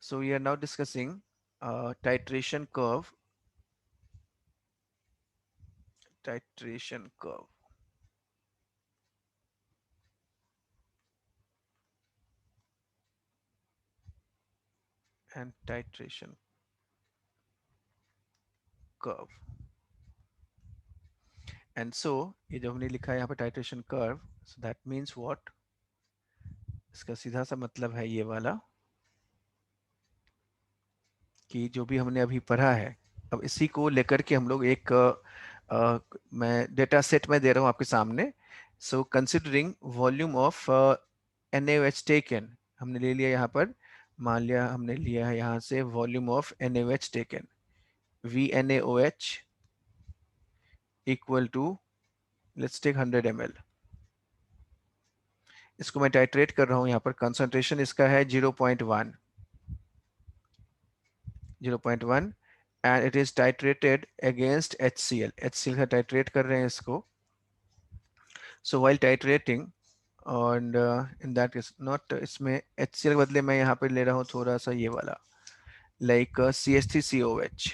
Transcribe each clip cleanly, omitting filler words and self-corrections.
So we are now discussing titration curve, titration curve, and titration curve. And so ये जो हमने लिखा है यहाँ पर titration curve, so that means what? इसका सीधा सा मतलब है ये वाला कि जो भी हमने अभी पढ़ा है, अब इसी को लेकर के हम लोग एक मैं डेटा सेट में दे रहा हूँ आपके सामने. So considering volume of NaOH taken, हमने ले लिया यहाँ पर, मान लिया हमने लिया है यहाँ से volume of NaOH taken, VNaOH equal to, let's take 100 ml. इसको मैं टाइट्रेट कर रहा हूँ यहाँ पर, कंसंट्रेशन इसका है 0.1, 0.1, and it is titrated against HCl. HCl का titrate कर रहे हैं इसको. So while titrating, and in that case not इसमें HCl के बदले मैं यहाँ पे ले रहा हूँ थोड़ा सा ये वाला, like CH3COH.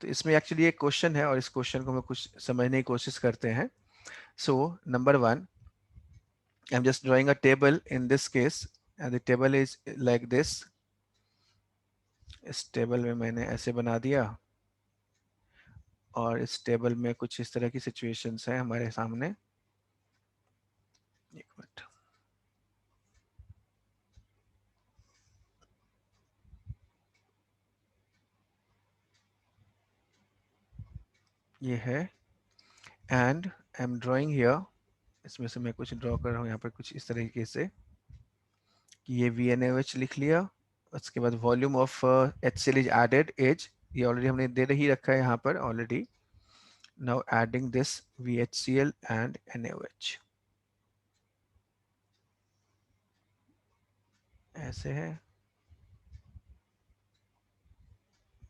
तो इसमें एक्चुअली एक क्वेश्चन है और इस क्वेश्चन को हम कुछ समझने की कोशिश करते हैं. So number one, I'm just drawing a table in this case, and the table is like this. इस टेबल में मैंने ऐसे बना दिया, और इस टेबल में कुछ इस तरह की सिचुएशंस हैं हमारे सामने. एक मिनट. ये है, and I am drawing here, इसमें से मैं कुछ ड्रॉ कर रहा हूँ यहाँ पर कुछ इस तरीके से कि ये VNaOH लिख लिया. उसके बाद volume of HCl is added, as ये ऑलरेडी हमने दे ही रखा है यहाँ पर already. Now adding this VHCl and NaOH, ऐसे है.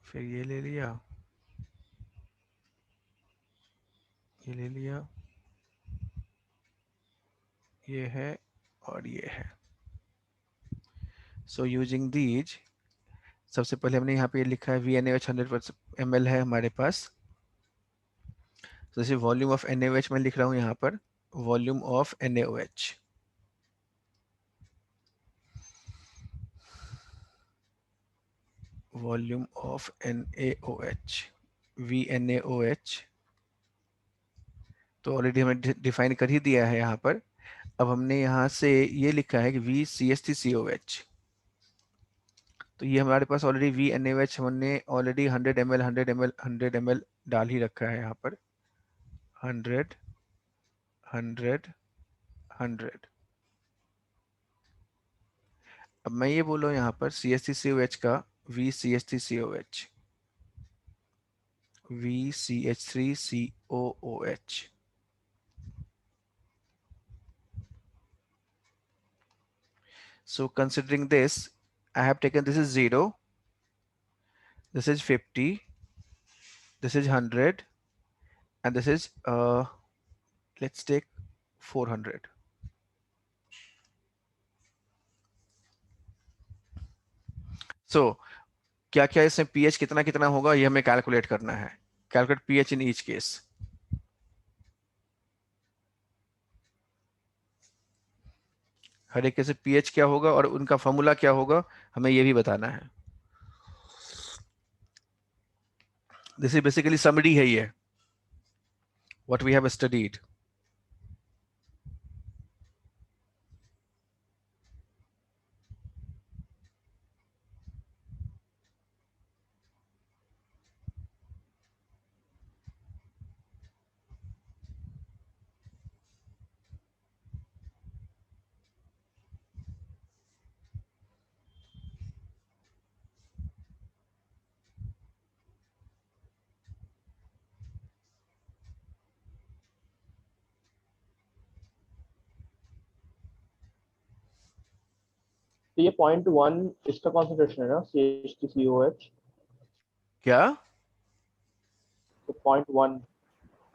फिर ये ले लिया, ये ले लिया, ये है और ये है. सो यूजिंग दीज, सबसे पहले हमने यहाँ पे लिखा है VNaOH 100 ml है हमारे पास. तो जैसे वॉल्यूम ऑफ NaOH मैं लिख रहा हूँ यहाँ पर, volume of NaOH, volume of NaOH, VNaOH तो ऑलरेडी हमने डिफाइन कर ही दिया है यहाँ पर. अब हमने यहाँ से ये लिखा है कि VCH3COH, तो ये हमारे पास ऑलरेडी VNaOH हमने ऑलरेडी 100 ml 100 ml 100 ml डाल ही रखा है यहाँ पर. 100 100 100. अब मैं ये बोल रहा हूँ यहाँ पर CH3COH का, VCH3COH, VCH3COOH. So considering this, I have taken, this is 0, this is 50, this is 100, and this is let's take 400. So क्या क्या इसमें pH कितना कितना होगा ये हमें कैलकुलेट करना है. Calculate pH in each case. हर एक से pH क्या होगा और उनका फॉर्मूला क्या होगा हमें ये भी बताना है. दिस इज बेसिकली समरी है ये, व्हाट वी हैव स्टडीड. तो ये 0.1 इसका कॉन्सेंट्रेशन है ना, CH2COH. क्या? तो 0.1.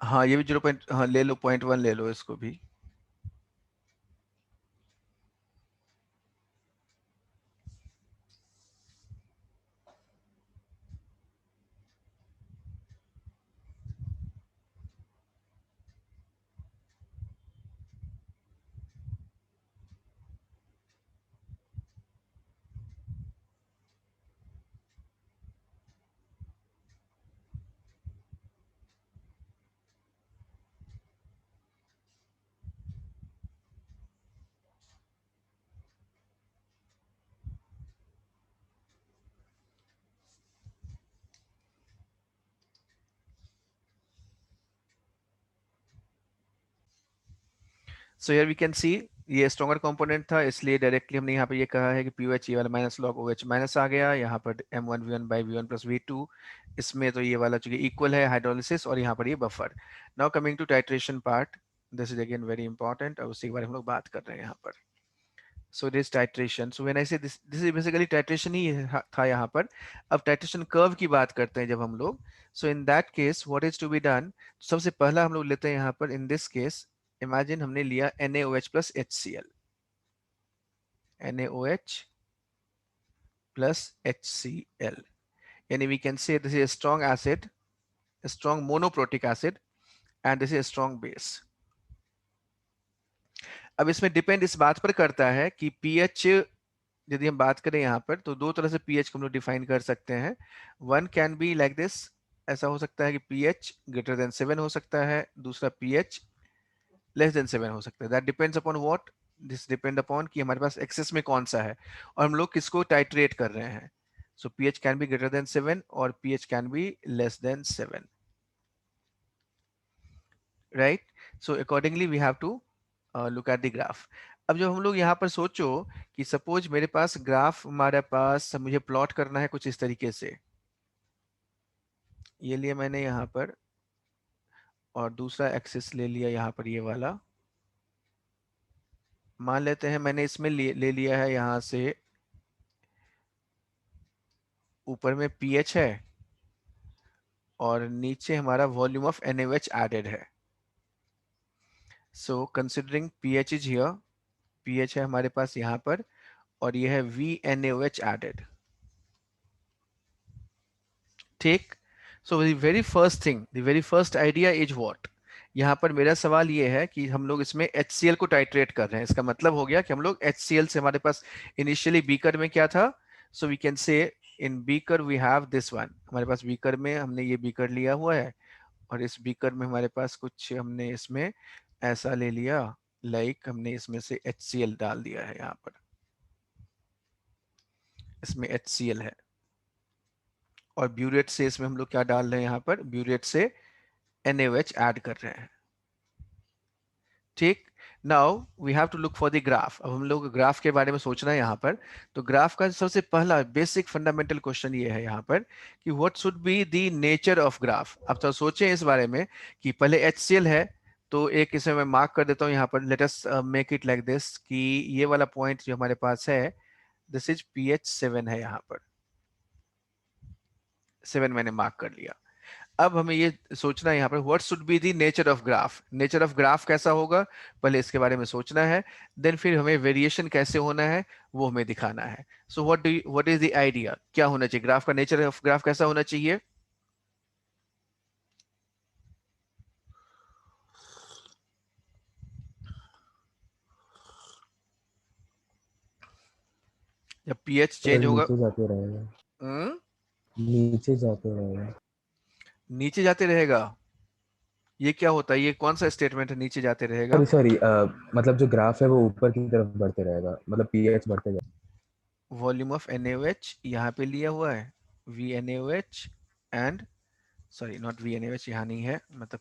हाँ ये भी 0. हाँ ले लो, 0.1 ले लो इसको भी. So here we can see ये स्ट्रॉन्गर कंपोनेंट था, इसलिए डायरेक्टली हमने यहाँ पे ये कहा है कि पीओएच ये वाला माइनस लॉग ओएच माइनस आ गया यहाँ पर M1 V1 by V1 plus V2, इसमें तो ये वाला चूंकि इक्वल है हाइड्रोलिसिस और यहाँ पर ये buffer. Now coming to titration part, this is again very important और उसी के बारे में हम लोग बात कर रहे हैं यहाँ पर। So it is titration. So when I say this is basically titration ही था यहाँ पर। अब titration curve की बात करते हैं जब हम लोग, so in that case what is to be done, सबसे पहला हम लोग लेते हैं यहाँ पर in this case, imagine हमने लिया NaOH plus HCl, NaOH plus HCl, यानी we can say this is a strong acid, a strong monoprotic acid, and this is a strong base. अब इसमें डिपेंड इस बात पर करता है कि pH, यदि हम बात करें यहाँ पर तो दो तरह से pH को हम लोग डिफाइन कर सकते हैं। One can be like this, ऐसा हो सकता है कि pH ग्रेटर देन 7 हो सकता है, दूसरा pH लेस देन 7 हो सकता है। That depends upon what, this depend upon कि हमारे पास एक्सेस में कौन सा है और हम लोग किसको टाइट्रेट कर रहे हैं। So pH can be greater than 7 और pH can be less than 7, right. So accordingly we have to look at the graph. अब जब हम लोग यहाँ पर सोचो कि सपोज मेरे पास ग्राफ, हमारे पास मुझे प्लॉट करना है कुछ इस तरीके से, ये लिया मैंने यहाँ पर और दूसरा एक्सिस ले लिया यहाँ पर ये वाला। मान लेते हैं मैंने इसमें ले लिया है यहाँ से, ऊपर में pH है और नीचे हमारा वॉल्यूम ऑफ NaOH एडेड है। So considering pH is here, pH है हमारे पास यहाँ पर और ये है VNaOH एडेड, ठीक। So the very first thing, the very first idea is what, यहाँ पर मेरा सवाल ये है कि हम लोग इसमें HCl को टाइट्रेट कर रहे हैं। इसका मतलब हो गया कि हम लोग HCl से, हमारे पास इनिशियली बीकर में क्या था, सो we can say in beaker we have this one, हमारे पास बीकर में हमने ये बीकर लिया हुआ है और इस बीकर में हमारे पास कुछ हमने इसमें ऐसा ले लिया, लाइक हमने इसमें से HCl डाल दिया है, यहाँ पर इसमें HCl है और ब्यूरेट से इसमें हम लोग क्या डाल रहे हैं, यहाँ पर ब्यूरेट से NaOH ऐड कर रहे हैं, ठीक। Now we have to look for the graph. अब हम लोग ग्राफ के बारे में सोचना है यहाँ पर, तो ग्राफ का सबसे पहला बेसिक फंडामेंटल क्वेश्चन ये है यहाँ पर कि what should be the nature of graph. अब तो सोचें इस बारे में कि पहले HCl है, तो एक इसे मैं मार्क कर देता हूँ यहाँ पर, let us make it like this कि ये वाला पॉइंट जो हमारे पास है, दिस इज pH 7 है, यहाँ पर 7 मैंने मार्क कर लिया। अब हमें ये सोचना है यहाँ पर what should be the nature of graph, nature of graph कैसा होगा, पहले इसके बारे में सोचना है, देन फिर हमें वेरिएशन कैसे होना है वो हमें दिखाना है। So what is the idea, क्या होना चाहिए ग्राफ का, नेचर ऑफ ग्राफ कैसा होना चाहिए। जब pH चेंज होगा, नीचे जाते रहेगा, हम्म, नीचे जाते रहेगा। नीचे जाते रहेगा, ये क्या होता है, ये कौन सा स्टेटमेंट है नीचे जाते रहेगा। सॉरी सॉरी, मतलब जो ग्राफ है वो ऊपर की तरफ बढ़ते रहेगा, मतलब पीएच बढ़ते जाएगा। वॉल्यूम ऑफ NaOH यहाँ पे लिया हुआ है, VNaOH and, sorry not VNaOH, यहाँ नहीं है, मतलब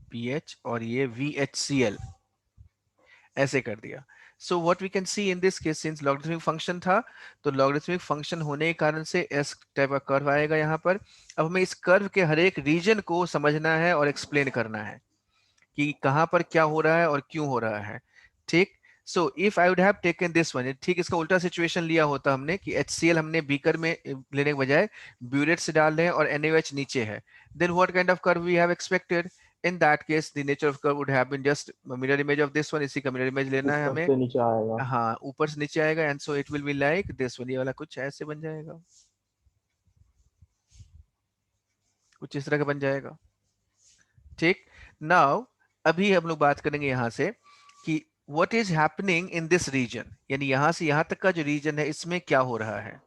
pH और ये VHCl ऐसे कर दिया। So what we can see in this case, since logarithmic function था, तो लॉगरिथमिक फंक्शन होने के कारण से एस टाइप का कर्व आएगा यहाँ पर। अब हमें इस कर्व के हर एक रीजन को समझना है और एक्सप्लेन करना है कि कहाँ पर क्या हो रहा है और क्यों हो रहा है, ठीक। So if I would have taken this one, ठीक इसका उल्टा सिचुएशन लिया होता हमने कि HCl हमने बीकर में लेने के बजाय ब्यूरेट से डाल रहे हैं और NaOH नीचे है, then what kind of curve we have expected, in that case the nature of curve would have been just a mirror image of this one, इसी का mirror image लेना है ऊपर हमें, से नीचे आएगा। हाँ ऊपर से नीचे आएगा, and so it will be like this one, ये वाला कुछ ऐसे बन जाएगा, कुछ इस तरह का बन जाएगा, ठीक। नाउ अभी हम लोग बात करेंगे यहाँ से कि what is happening in this region, यानी यहां से यहां तक का जो रीजन है इसमें क्या हो रहा है,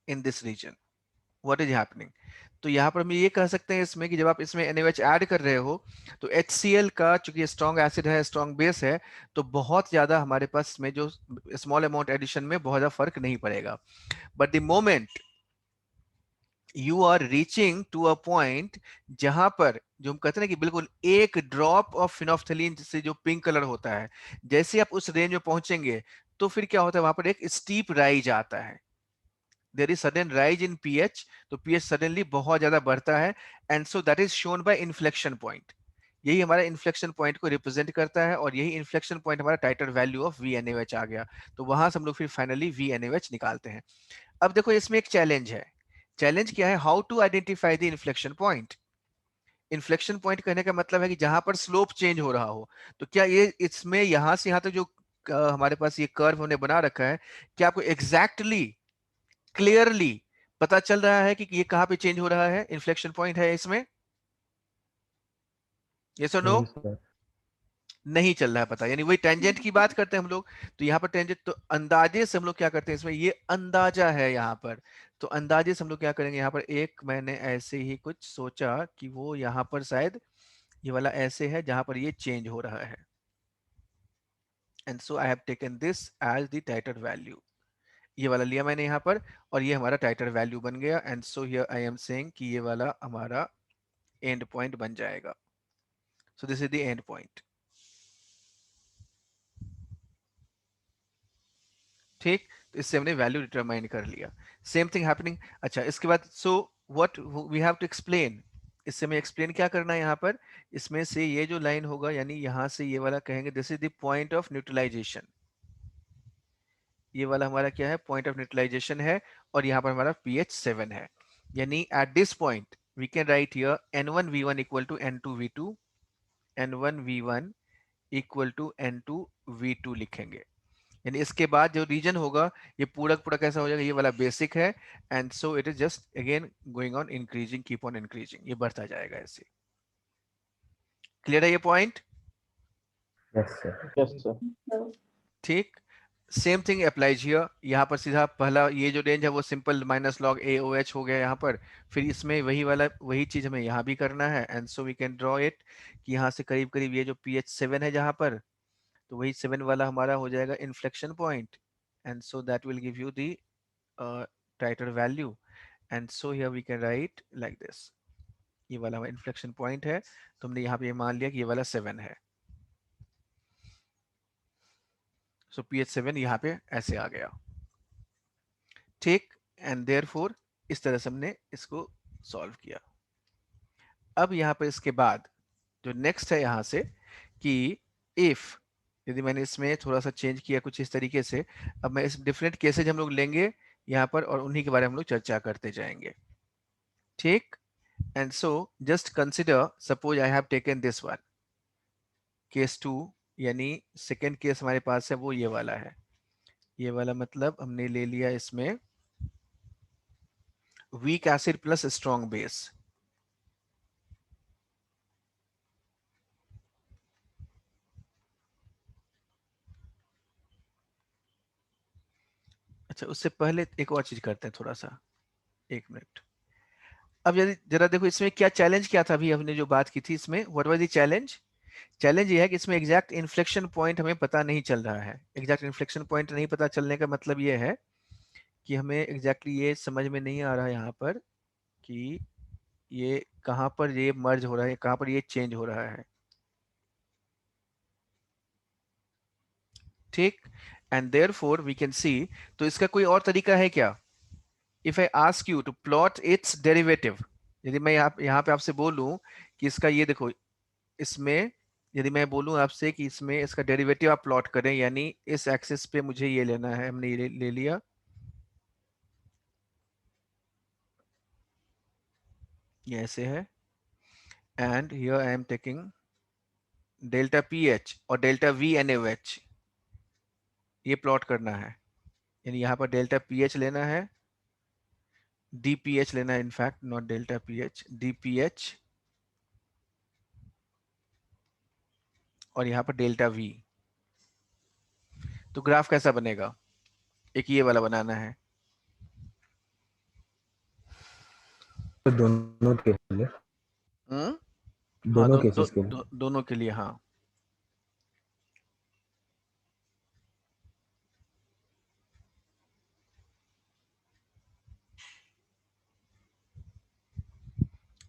in this region what is happening. तो यहाँ पर हम ये कह सकते हैं इसमें कि जब आप इसमें NaOH ऐड कर रहे हो तो HCl का चूंकि स्ट्रॉन्ग एसिड है, स्ट्रॉन्ग बेस है, तो बहुत ज्यादा हमारे पास इसमें जो स्मॉल अमाउंट एडिशन में बहुत ज्यादा फर्क नहीं पड़ेगा। But the moment you are reaching to a point जहां पर जो हम कहते हैं ना कि बिल्कुल एक ड्रॉप ऑफ फिनोफ्थलीन से जो पिंक कलर होता है, जैसे आप उस रेंज में पहुंचेंगे तो फिर क्या होता है, वहां पर एक स्टीप राइज आता है, there is sudden rise in pH, तो पीएच सडनली बहुत ज्यादा बढ़ता है, and so that is shown by inflection point. यही हमारा इन्फ्लेक्शन पॉइंट को रिप्रेजेंट करता है, और यही इन्फ्लेक्शन पॉइंट हमारा टाइटर वैल्यू ऑफ वी एन आ गया। तो वहां से हम लोग फिर फाइनली वी एन निकालते हैं। अब देखो इसमें एक चैलेंज है। चैलेंज क्या है, how to identify the inflection point. Inflection point कहने का मतलब है कि जहां पर स्लोप चेंज हो रहा हो। तो क्या ये इसमें यहां से यहां तक जो हमारे पास ये कर्व हमने बना रखा है, क्या आपको एग्जैक्टली क्लियरली पता चल रहा है कि ये कहां पे चेंज हो रहा है, इन्फ्लेक्शन पॉइंट है इसमें? यस और नो? नहीं सर। नहीं चल रहा है पता, यानी वही टेंजेंट की बात करते हैं हम लोग। तो यहाँ पर टेंजेंट तो अंदाजे से हम लोग क्या करते हैं, इसमें ये अंदाजा है यहाँ पर। तो अंदाजे से हम लोग क्या करेंगे, यहाँ पर एक मैंने ऐसे ही कुछ सोचा कि वो यहाँ पर शायद ये वाला ऐसे है जहां पर ये चेंज हो रहा है, and so I have taken this as the titre value. ये वाला लिया मैंने यहाँ पर, और ये हमारा टाइटर वैल्यू बन गया, and so here I am saying कि ये वाला हमारा एंड पॉइंट बन जाएगा। So this is the end point. ठीक, तो इससे हमने वैल्यू डिटरमाइन कर लिया। Same thing happening. अच्छा, इसके बाद so what we have to explain, इससे हमें एक्सप्लेन क्या करना है यहाँ पर, इसमें से ये जो लाइन होगा, यानी यहाँ से ये वाला कहेंगे this is the point of neutralisation. ये वाला हमारा क्या है, पॉइंट ऑफ न्यूट्रलाइजेशन है, और यहाँ पर हमारा pH 7 है। यानी at this point we can write here N1V1 equal to N2V2, N1V1 equal to N2V2 लिखेंगे। यानी इसके बाद जो रीजन होगा, ये पूरा पूरा कैसा हो जाएगा, ये वाला बेसिक है, and so it is just again going on increasing, keep on increasing, ये बढ़ता जाएगा ऐसे। क्लियर है ये point? Yes sir. Yes sir. ठीक, सेम थिंग अप्लाइज हियर। यहाँ पर सीधा पहला ये जो रेंज है वो सिंपल माइनस लॉग ए ओ एच हो गया यहाँ पर। फिर इसमें वही वाला वही चीज हमें यहाँ भी करना है, and so we can draw it कि यहाँ से करीब करीब ये जो pH 7 है जहाँ पर, तो वही 7 वाला हमारा हो जाएगा inflection point, and so that will give you the titre value, and so here we can write like this. ये वाला हमारा इन्फ्लेक्शन पॉइंट है, तो हमने यहाँ पे ये मान लिया कि ये वाला 7 है। सो pH 7 यहाँ पे ऐसे आ गया। ठीक, एंड देयरफॉर इस तरह से हमने इसको सॉल्व किया। अब यहाँ पर इसके बाद जो नेक्स्ट है यहाँ से कि इफ, यदि मैंने इसमें थोड़ा सा चेंज किया कुछ इस तरीके से, अब मैं इस डिफरेंट केसेज हम लोग लेंगे यहाँ पर, और उन्हीं के बारे में हम लोग चर्चा करते जाएंगे। ठीक, and so just consider, suppose I have taken this one case 2, यानी सेकेंड केस हमारे पास है वो ये वाला है। ये वाला मतलब हमने ले लिया इसमें weak acid plus strong base. अच्छा, उससे पहले एक और चीज करते हैं थोड़ा सा, एक मिनट। अब यदि जरा देखो इसमें क्या चैलेंज क्या था, अभी हमने जो बात की थी इसमें, what was the challenge? Challenge ये है कि इसमें एग्जैक्ट इन्फ्लेक्शन पॉइंट हमें पता नहीं चल रहा है। एग्जैक्ट इन्फ्लेक्शन पॉइंट नहीं पता चलने का मतलब ये है कि हमें एग्जैक्टली ये समझ में नहीं आ रहा है यहाँ पर कि ये कहाँ पर ये मर्ज हो रहा है, कहाँ पर ये चेंज हो रहा है। ठीक, and therefore we can see, तो इसका कोई और तरीका है क्या? If I ask you to plot its derivative, यदि मैं यहाँ पे आपसे बोलूं कि इसका ये देखो, इसमें यदि मैं बोलूं आपसे कि इसमें इसका डेरिवेटिव आप प्लॉट करें, यानी इस एक्सिस पे मुझे ये लेना है, हमने ये ले लिया, ये ऐसे है, and here I am taking delta P H और delta V N O H, ये प्लॉट करना है। यानी यहाँ पर डेल्टा पी एच लेना है, डी पी एच लेना है, in fact not delta P H, D P H, और यहाँ पर डेल्टा वी। तो ग्राफ कैसा बनेगा? एक ये वाला बनाना है। तो दोनों के लिए, हम्म, हाँ, दोनों केसेस के लिए। दोनों के लिए, हाँ।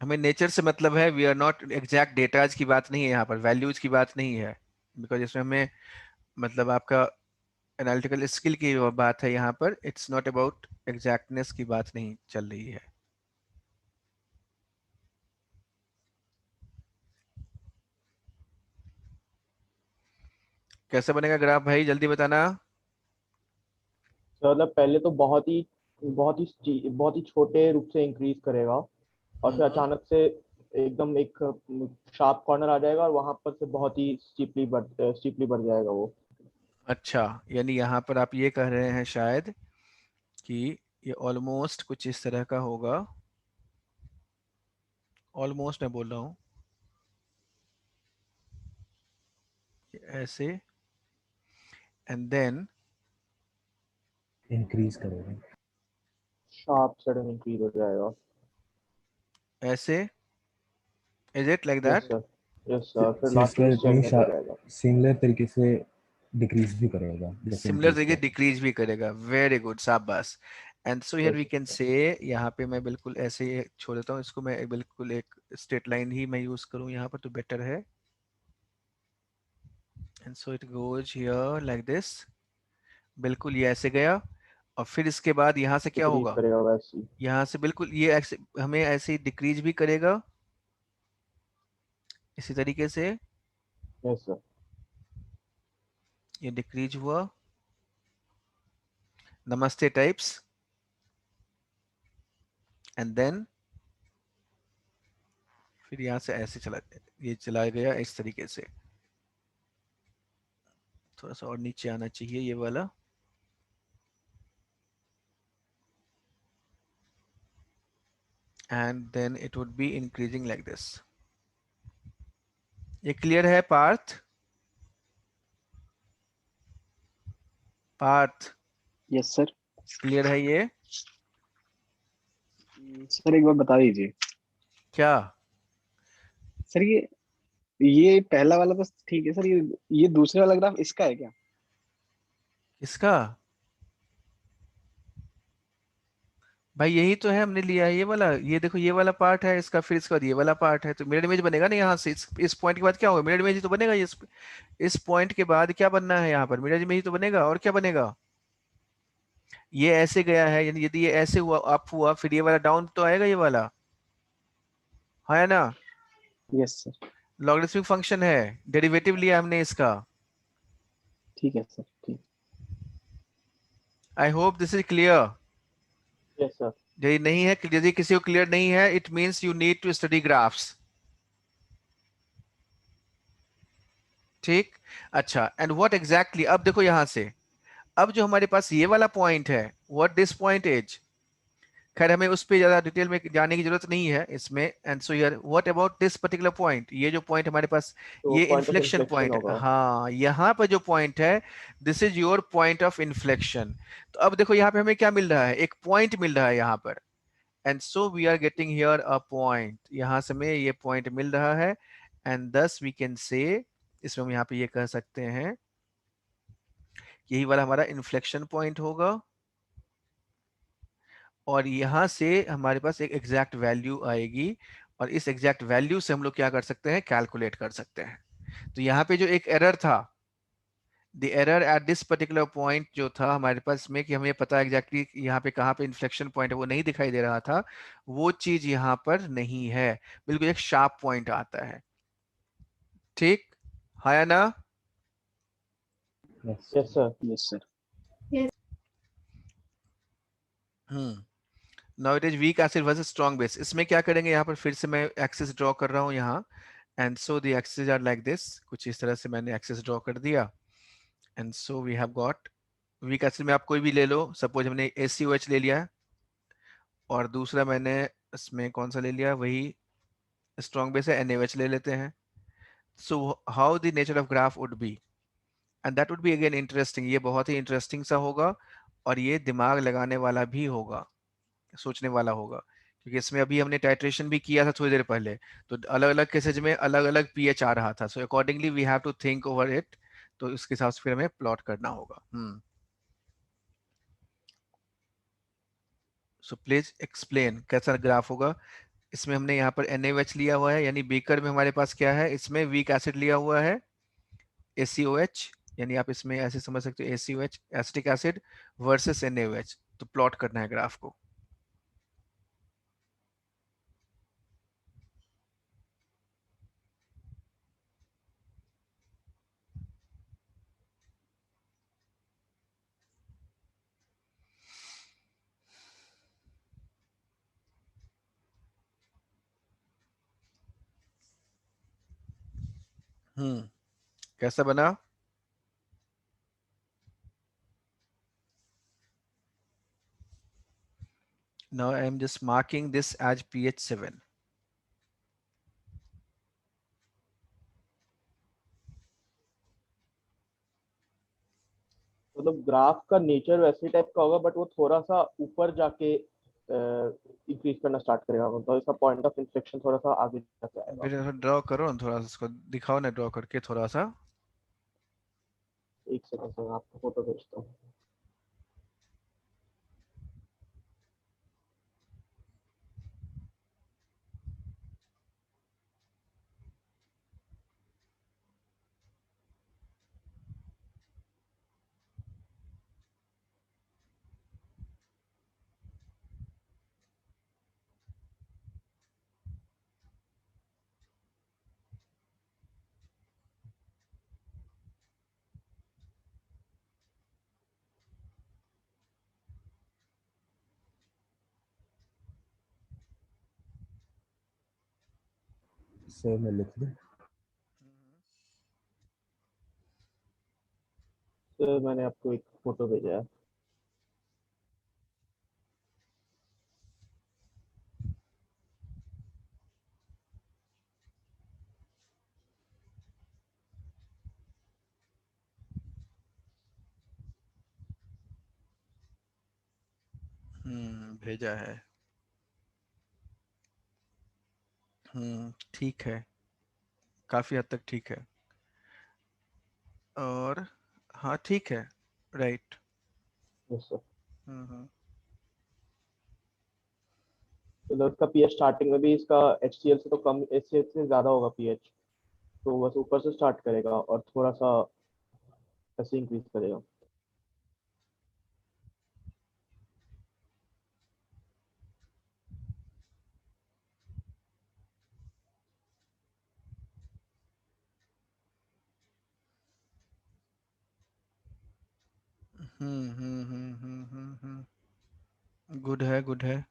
हमें नेचर से मतलब है, we are not exact datas की बात नहीं है यहाँ पर, वैल्यूज की बात नहीं है, बिकॉज इसमें हमें मतलब आपका एनालिटिकल स्किल की बात है यहाँ पर, इट्स नॉट अबाउट एग्जैक्टनेस की बात नहीं चल रही है। कैसे बनेगा ग्राफ भाई, जल्दी बताना। तो मतलब पहले तो बहुत ही छोटे रूप से इंक्रीज करेगा, और फिर हम्म। अचानक से एकदम एक शार्प कॉर्नर आ जाएगा, और वहां पर से बहुत ही स्टीपली बढ़ जाएगा वो। अच्छा, यानी यहाँ पर आप ये कह रहे हैं शायद कि ये ऑलमोस्ट कुछ इस तरह का होगा, ऑलमोस्ट मैं बोल रहा हूँ कि ऐसे, एंड देन इंक्रीज करेगा। शार्प सडन इंक्रीज हो जाएगा। ऐसे, is it like yes that? Sir, yes sir, फिर लास्ट में सिमिलर स्टेगनेट हो जाएगा। सिमिलर तरीके से डिक्रीज भी करेगा जैसे सिमिलर इंक्रीज तरीके करेगा। डिक्रीज भी करेगा, वेरी गुड, शाबाश। And so here we yes can say, यहाँ पे मैं बिल्कुल ऐसे ही छोड़ देता हूँ इसको, मैं बिल्कुल एक स्ट्रेट लाइन ही मैं यूज करूँ यहाँ पर तो बेटर है। And so it goes here like this, बिल्कुल ये ऐसे गया, और फिर इसके बाद यहाँ से क्या डिक्रीज होगा, करेगा वैसे ही। यहाँ से बिल्कुल ये हमें ऐसे ही डिक्रीज भी करेगा इसी तरीके से, यस सर। ये डिक्रीज हुआ, नमस्ते टाइप्स, एंड देन फिर यहाँ से ऐसे चला, ये चला गया इस तरीके से, थोड़ा सा और नीचे आना चाहिए ये वाला, and then it would be increasing like this। ये क्लियर है Parth? Parth yes sir. Clear है ये? सर एक बार बता दीजिए। क्या? सर ये पहला वाला तो ठीक है सर, ये दूसरे वाला ग्राफ इसका है क्या? इसका भाई यही तो है, हमने लिया है ये वाला, ये देखो ये वाला पार्ट है इसका, फिर इसके बाद ये वाला पार्ट है, तो मिरर इमेज बनेगा ना यहाँ से, इस पॉइंट के बाद क्या होगा, मिरर इमेज ही तो बनेगा, इस पॉइंट के बाद क्या बनना है यहाँ पर, मिरर इमेज ही तो बनेगा, और क्या बनेगा, ये ऐसे गया है, यानी यदि ये ऐसे हुआ अप हुआ, फिर ये वाला डाउन तो आएगा ये वाला, है ना? Yes sir. लॉगरिथमिक फंक्शन है, डेरिवेटिव लिया हमने इसका। ठीक है सर, ठीक। I hope this is clear. Yes sir. यदि नहीं है, यदि किसी को क्लियर नहीं है, it means you need to study graphs. ठीक, अच्छा, एंड व्हाट एग्जैक्टली, अब देखो यहां से, अब जो हमारे पास ये वाला पॉइंट है, व्हाट दिस पॉइंट इज, खैर हमें उस पर ज्यादा डिटेल में जाने की जरूरत नहीं है इसमें, and so here what about this particular point, ये जो पॉइंट हमारे पास, तो ये point of inflection inflection point है, होगा। हाँ यहाँ पर जो पॉइंट है, this is your point of inflection. तो अब देखो यहाँ पे हमें क्या मिल रहा है, एक पॉइंट मिल रहा है यहाँ पर, and so we are getting here a point, यहाँ से हमें ये पॉइंट मिल रहा है, एंड दस वी कैन से, इसमें हम यहाँ पे ये कह सकते हैं, यही वाला हमारा इन्फ्लेक्शन पॉइंट होगा, और यहाँ से हमारे पास एक एग्जैक्ट वैल्यू आएगी, और इस एग्जैक्ट वैल्यू से हम लोग क्या कर सकते हैं, कैलकुलेट कर सकते हैं। तो यहाँ पे जो एक एरर था, the error at this particular point जो था हमारे पास में, कि हमें पता एग्जैक्टली यहाँ पे कहाँ पे इन्फ्लेक्शन पॉइंट है वो नहीं दिखाई दे रहा था, वो चीज यहाँ पर नहीं है, बिल्कुल एक शार्प पॉइंट आता है। ठीक है ना? Yes. Yes sir. Yes sir. Now it is weak acid versus strong base. इसमें क्या करेंगे, यहाँ पर फिर से मैं एक्सिस ड्रॉ कर रहा हूँ यहाँ, and so the axis are like this, कुछ इस तरह से मैंने एक्सिस ड्रॉ कर दिया, and so we have got, weak acid में आप कोई भी ले लो, सपोज हमने ACOH ले लिया, और दूसरा मैंने इसमें कौन सा ले लिया, वही स्ट्रॉन्ग बेस है, NaOH ले लेते हैं। So how the nature of graph would B, and that would be again interesting, ये बहुत ही इंटरेस्टिंग सा होगा, और ये दिमाग लगाने वाला भी होगा, सोचने वाला होगा, क्योंकि इसमें अभी हमने टाइट्रेशन भी किया था थोड़ी देर पहले, तो अलग अलग केसेज में अलग अलग पीएच आ रहा था, so accordingly we have to think over it, तो इसके हिसाब से फिर हमें प्लॉट करना होगा। सो प्लीज एक्सप्लेन कैसा ग्राफ होगा, इसमें हमने यहाँ पर NaOH लिया हुआ है, यानी बीकर में हमारे पास क्या है, इसमें वीक एसिड लिया हुआ है ACOH, यानी आप इसमें ऐसे समझ सकते हो ACOH acetic acid versus NaOH। तो प्लॉट करना है ग्राफ को। कैसा बना? Now I am just marking this as pH 7. मतलब ग्राफ का नेचर वैसे टाइप का होगा, बट वो थोड़ा सा ऊपर जाके इंक्रीज करना स्टार्ट करेगा, मतलब इसका पॉइंट ऑफ इन्फेक्शन थोड़ा सा आगे जाके आएगा। फिर ड्रॉ करो ना, थोड़ा सा इसको दिखाओ ना ड्रॉ करके थोड़ा सा। एक सेकंड से मैं आपको फोटो भेजता हूँ। से मैं लिख दूं। तो मैंने आपको एक फोटो भेजा है। भेजा है। ठीक है, काफी हद तक ठीक है। और हाँ ठीक है, राइट। Yes sir. हम्म तो इसका पीएच स्टार्टिंग में भी इसका HCl से तो कम, HCl से ज्यादा होगा पीएच, तो बस ऊपर से स्टार्ट करेगा और थोड़ा सा ऐसे इंक्रीज करेगा। गुड है, गुड है।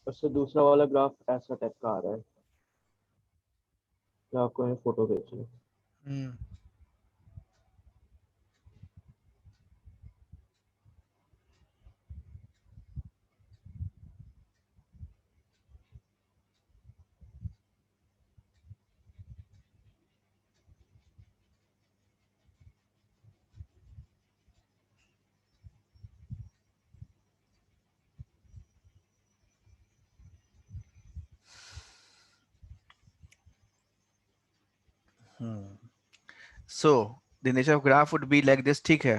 उससे दूसरा वाला ग्राफ ऐसा टाइप का आ रहा है, मैं आपको फोटो भेज रहा हूँ। Hmm so the nature of graph would be like this, ठीक है।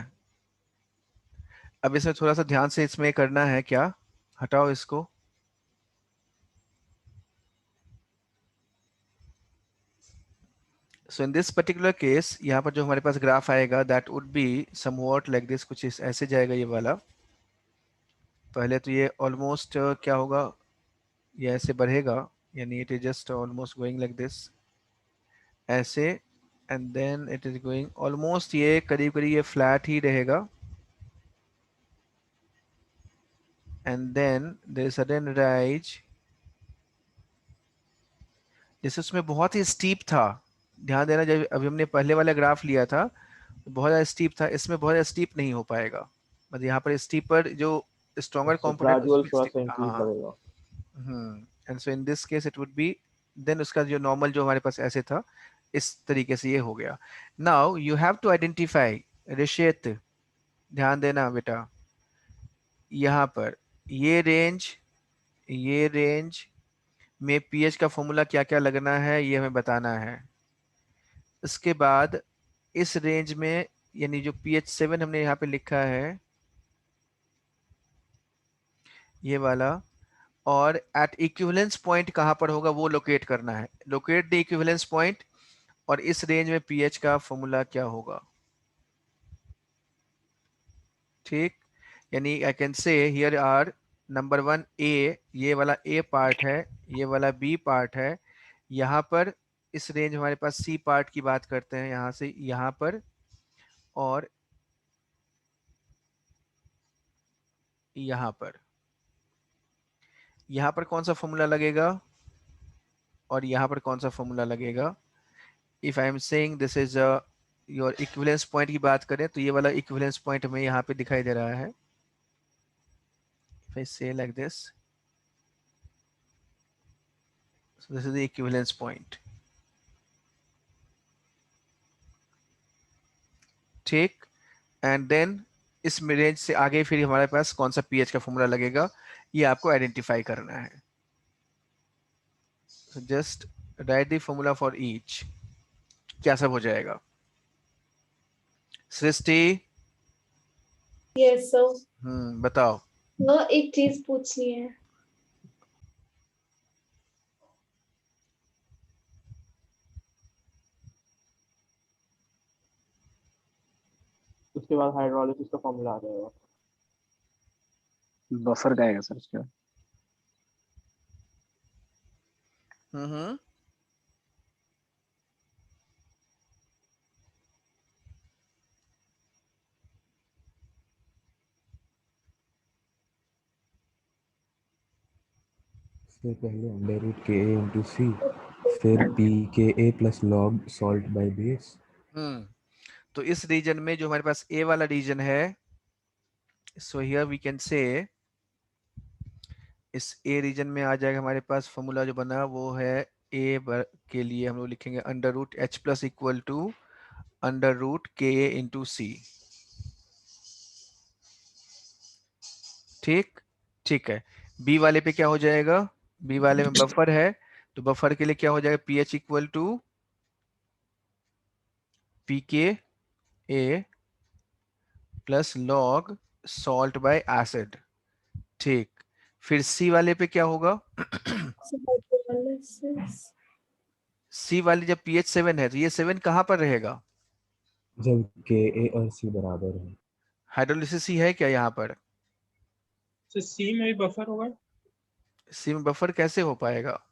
अब इसमें थोड़ा सा ध्यान से इसमें करना है क्या, हटाओ इसको। सो इन दिस पर्टिकुलर केस यहाँ पर जो हमारे पास ग्राफ आएगा that would be somewhat like this, कुछ ऐसे जाएगा ये वाला। पहले तो ये ऑलमोस्ट क्या होगा, ये ऐसे बढ़ेगा, यानी it is just almost going like this, ऐसे। And then it is going almost, ये करीब करीब ये फ्लैट ही रहेगा। And then there is sudden rise, जैसे उसमें बहुत ही स्टीप था, ध्यान देना, जब अभी हमने पहले वाला ग्राफ लिया था तो बहुत ज़्यादा स्टीप था, इसमें बहुत ज़्यादा स्टीप नहीं हो पाएगा, मतलब यहाँ पर स्टीप पर जो स्ट्रॉन्गर अच्छा, कंपोनेंट ग्रेजुअल उसमें थोड़ा स्टीप, सा इंक्रीज हाँ। लगेगा। And so in this case it would be, then उसका जो नॉर्मल जो हमारे पास ऐसे था, इस तरीके से ये हो गया। Now you have to identify, रिशेत ध्यान देना बेटा, यहाँ पर ये रेंज में पीएच का फॉर्मूला क्या क्या लगना है ये हमें बताना है। इसके बाद इस रेंज में, यानी जो पीएच 7 हमने यहाँ पे लिखा है ये वाला, और एट इक्विवेलेंस पॉइंट कहाँ पर होगा वो लोकेट करना है, लोकेट द इक्विवेलेंस पॉइंट, और इस रेंज में पीएच का फॉर्मूला क्या होगा। ठीक, यानी I can say here are number 1 A, ये वाला ए पार्ट है, ये वाला बी पार्ट है, यहाँ पर इस रेंज हमारे पास सी पार्ट की बात करते हैं, यहाँ से यहाँ पर, और यहाँ पर कौन सा फॉर्मूला लगेगा और यहाँ पर कौन सा फॉर्मूला लगेगा। If I am saying this is your equivalence point की बात करें तो ये वाला इक्विवेलेंस पॉइंट हमें यहाँ पे दिखाई दे रहा है। इफ आई से like this, so this is the equivalence point। ठीक, एंड देन इस रेंज से आगे फिर हमारे पास कौन सा पीएच का फॉर्मूला लगेगा ये आपको आइडेंटिफाई करना है। so just write the formula for each, क्या सब हो जाएगा। सृष्टि, यस सर। बताओ। एक चीज पूछनी है। उसके बाद हाइड्रोलिसिस का फॉर्मूला आ जाएगा। बफर का आएगा सर उसके बाद। हम्म से पहले under root K a into सी, फिर P K A plus log salt by base. तो इस रीजन में जो हमारे पास ए वाला रीजन है, सो हियर वी कैन से इस ए रीजन में आ जाएगा हमारे पास फॉर्मूला जो बना वो है ए के लिए हम लोग लिखेंगे under root H plus equal to under root K a into सी। ठीक, ठीक है। बी वाले पे क्या हो जाएगा, बी वाले में बफर है तो बफर के लिए क्या हो जाएगा, P H equal to P K A plus log salt by acid. ठीक, फिर सी वाले पे क्या होगा, सी वाली जब पीएच 7 है तो ये 7 कहाँ पर रहेगा, जब के ए और सी बराबर है। हाइड्रोलिसिस सी है क्या यहाँ पर, तो सी में भी बफर होगा। सी में बफर कैसे हो पाएगा,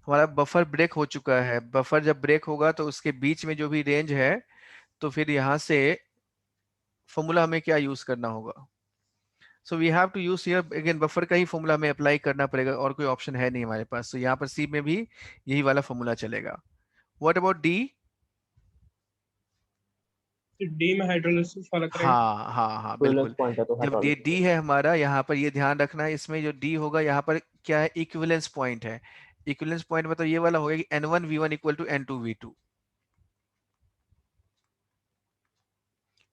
हमारा बफर ब्रेक हो चुका है। बफर जब ब्रेक होगा तो उसके बीच में जो भी रेंज है तो फिर यहाँ से फॉर्मूला हमें क्या यूज करना होगा, so we have to use here again buffer का ही फॉर्मूला हमें अप्लाई करना पड़ेगा, और कोई ऑप्शन है नहीं हमारे पास। तो यहाँ पर सी में भी यही वाला फॉर्मूला चलेगा। व्हाट अबाउट डी, तो डी में हाइड्रोलिसिस वाला करेंगे। हाँ हाँ हाँ इक्विवेलेंस बिल्कुल। पॉइंट है तो जब ये हाइड्रोलिसिस डी है हमारा, यहाँ पर ये ध्यान रखना है, इसमें जो डी होगा यहाँ पर क्या है, इक्विवेलेंस पॉइंट है। इक्विवेलेंस पॉइंट मतलब ये वाला होगा कि N1V1 equal to N2V2,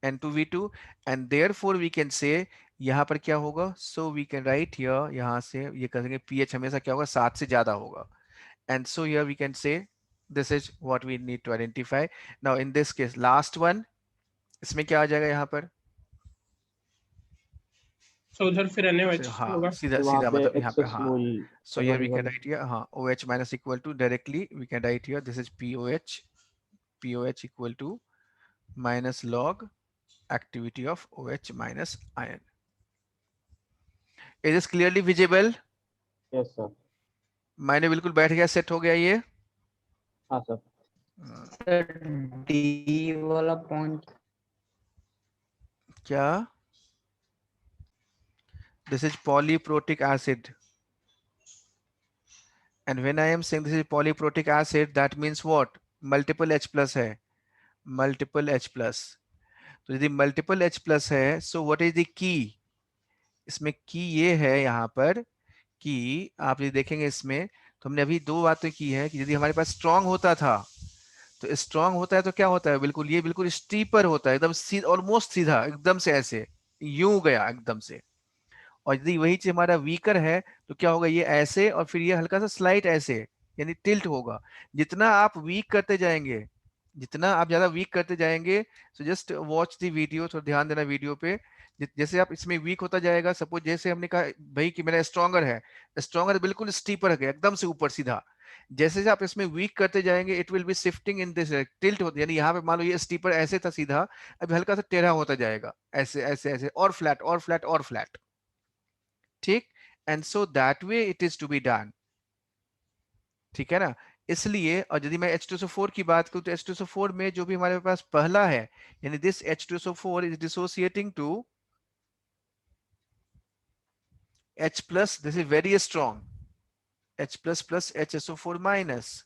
N2V2, and therefore we can say यहाँ पर क्या होगा, so we can write here, यहाँ से ये करेंगे पीएच हमेशा क्या होगा 7 से ज्यादा होगा, and so here we can say this is what we need to identify. Now in this case last one, इसमें क्या आ जाएगा यहाँ पर, सो उधर फिर NaOH हाँ होगा। सीधा तो वहाँ सीधा पे मतलब यहाँ पे, एक्सेस हाँ। वही So here we can N1V1 write here, OH minus equal to, directly we can write here, this is POH equal to minus log activity of OH minus ion. Is this clearly visible? Yes sir. मायने बिल्कुल बैठ गया, set हो गया ये। हाँ sir. D वाला point क्या, this is polyprotic acid And when I am saying this is polyprotic acid, that means what? Multiple H plus है, multiple H plus. तो यदि multiple H plus है, so what is the key? इसमें की ये है यहाँ पर कि आप ये देखेंगे इसमें, तो हमने अभी दो बातें की है कि यदि हमारे पास स्ट्रांग होता था, तो स्ट्रांग होता है तो क्या होता है, बिल्कुल ये बिल्कुल स्टीपर होता है, एकदम सीधा, ऑलमोस्ट सीधा, एकदम से ऐसे यूं गया एकदम से। और यदि वही चीज हमारा वीकर है तो क्या होगा, ये ऐसे और फिर ये हल्का सा स्लाइट ऐसे, यानी टिल्ट होगा। जितना आप वीक करते जाएंगे, जितना आप ज्यादा वीक करते जाएंगे, so just watch the video, थोड़ा ध्यान देना वीडियो पे। जैसे आप इसमें वीक होता जाएगा, सपोज जैसे हमने कहा भाई कि मेरा स्ट्रॉन्गर है, स्ट्रॉन्गर बिल्कुल स्टीपर है एकदम से ऊपर सीधा। जैसे जैसे आप इसमें वीक करते जाएंगे, it will B shifting in this, tilt होती, यानी यहाँ पे मान लो ये स्टीपर ऐसे था सीधा, अभी हल्का सा टेढ़ा होता जाएगा, ऐसे ऐसे ऐसे, और फ्लैट और फ्लैट और फ्लैट। ठीक, and so that way it is to be done. ठीक है ना। इसलिए, और यदि मैं H2SO4 की बात करूं तो H2SO4 में जो भी हमारे पास पहला है, यानी this H2SO4 is dissociating to H plus, this is very strong, H plus plus HSO4 minus,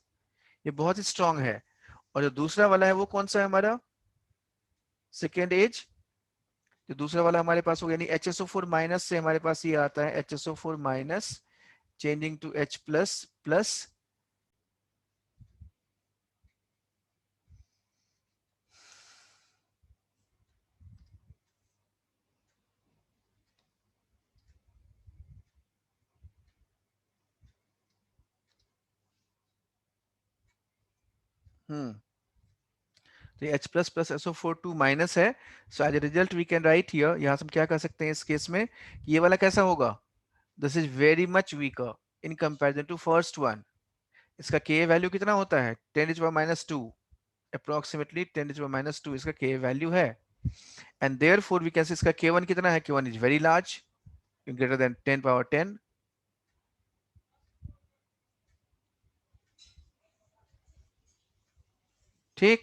ये बहुत ही स्ट्रॉन्ग है। और जो दूसरा वाला है वो कौन सा है हमारा, सेकेंड एज, जो दूसरा वाला हमारे पास हो, यानी HSO4 माइनस से हमारे पास ये आता है HSO4 minus changing to H plus plus. तो H plus plus SO4 2 minus है। So as a result we can write here, यहाँ से हम क्या कर सकते हैं इस केस में, ये वाला कैसा होगा, this is very much weaker in comparison to first one. इसका Ka वैल्यू कितना होता है, 10⁻², अप्रोक्सीमेटली 10⁻², इसका Ka वैल्यू है। And therefore we can say इसका K1 कितना है, K1 is very large, greater than 10⁻10। ठीक,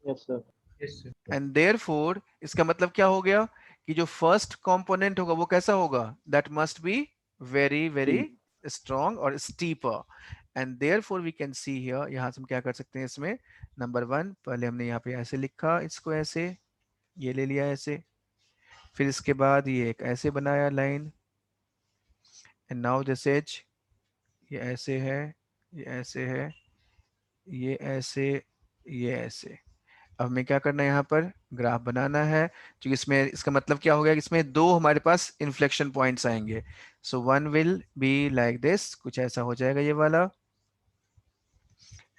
यस सर। एंड देयरफॉर इसका मतलब क्या हो गया कि जो फर्स्ट कंपोनेंट होगा वो कैसा होगा, that must be very very strong और steeper. And therefore we can see here, यहां से हम क्या कर सकते हैं इसमें, नंबर वन, पहले हमने यहाँ पे ऐसे लिखा इसको, ऐसे ये ले लिया ऐसे, फिर इसके बाद ये एक ऐसे बनाया line, and now this edge, ये ऐसे है, ये ऐसे है, ये ऐसे, ये ऐसे। अब हमें क्या करना है, यहाँ पर ग्राफ बनाना है, क्योंकि इसमें इसका मतलब क्या हो गया कि इसमें दो हमारे पास इन्फ्लेक्शन पॉइंट्स आएंगे। So one will be like this, कुछ ऐसा हो जाएगा ये वाला,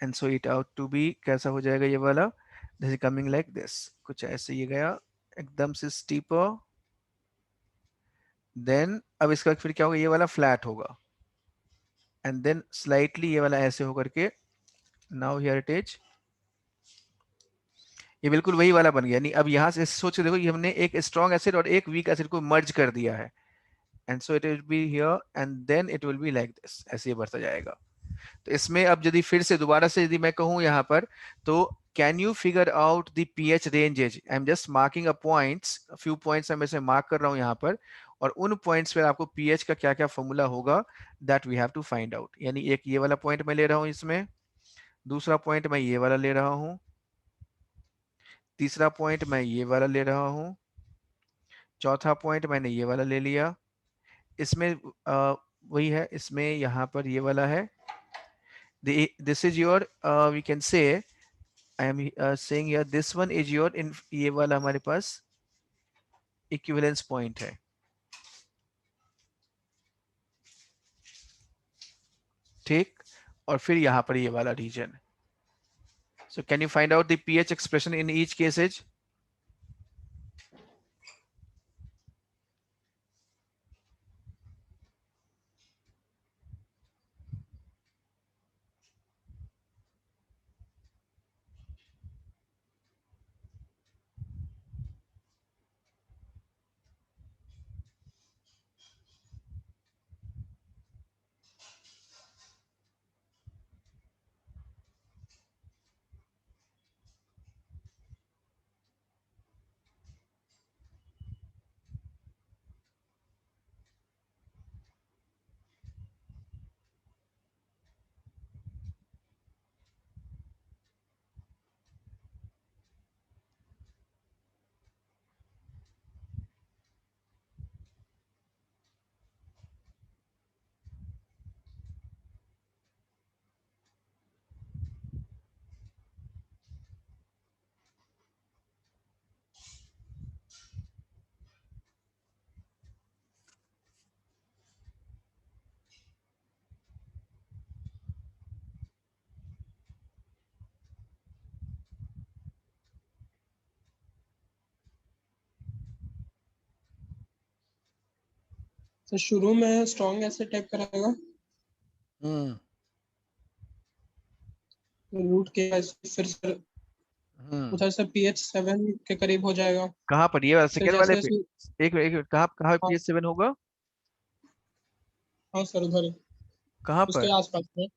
and so it out to be कैसा हो जाएगा ये वाला, this is coming like this, कुछ ऐसे ये गया एकदम से स्टीपर। देन अब इसका फिर क्या होगा, ये वाला फ्लैट होगा, एंड देन स्लाइटली ये वाला ऐसे होकर के, नाउ हियर इट इज, ये बिल्कुल वही वाला बन गया। नहीं, अब यहाँ से सोच के देखो, ये हमने एक स्ट्रॉन्ग एसिड और एक वीक एसिड को मर्ज कर दिया है, and so it will be here and then it will be like this, ऐसे ये बढ़ता जाएगा। तो इसमें अब यदि फिर से दोबारा से यदि मैं कहूँ यहाँ पर, तो can you figure out the pH ranges, I am just marking a points, few points मैं से मार्क कर रहा हूँ यहाँ पर, और उन पॉइंट्स पर आपको पीएच का क्या क्या फॉर्मूला होगा that we have to find out. यानी एक ये वाला पॉइंट मैं ले रहा हूँ इसमें, दूसरा पॉइंट मैं ये वाला ले रहा हूँ, तीसरा पॉइंट मैं ये वाला ले रहा हूँ, चौथा पॉइंट मैंने ये वाला ले लिया। इसमें वही है, इसमें यहाँ पर ये वाला है, this is your, we can say, I am saying here this one is your, in ये वाला हमारे पास इक्विवेलेंस पॉइंट है। ठीक, और फिर यहाँ पर ये वाला region. So can you find out the pH expression in each cases. तो शुरू में स्ट्रॉन्ग ऐसे टाइप करेगा, हम्म रूट के फिर से उधर से pH 7 के करीब हो जाएगा। कहाँ पर ये फिर सेकंड वाले जैसे पे? जैसे एक मिनट कहाँ कहाँ हाँ pH 7 होगा? हाँ सर उधर कहाँ उसके पर? आसपास में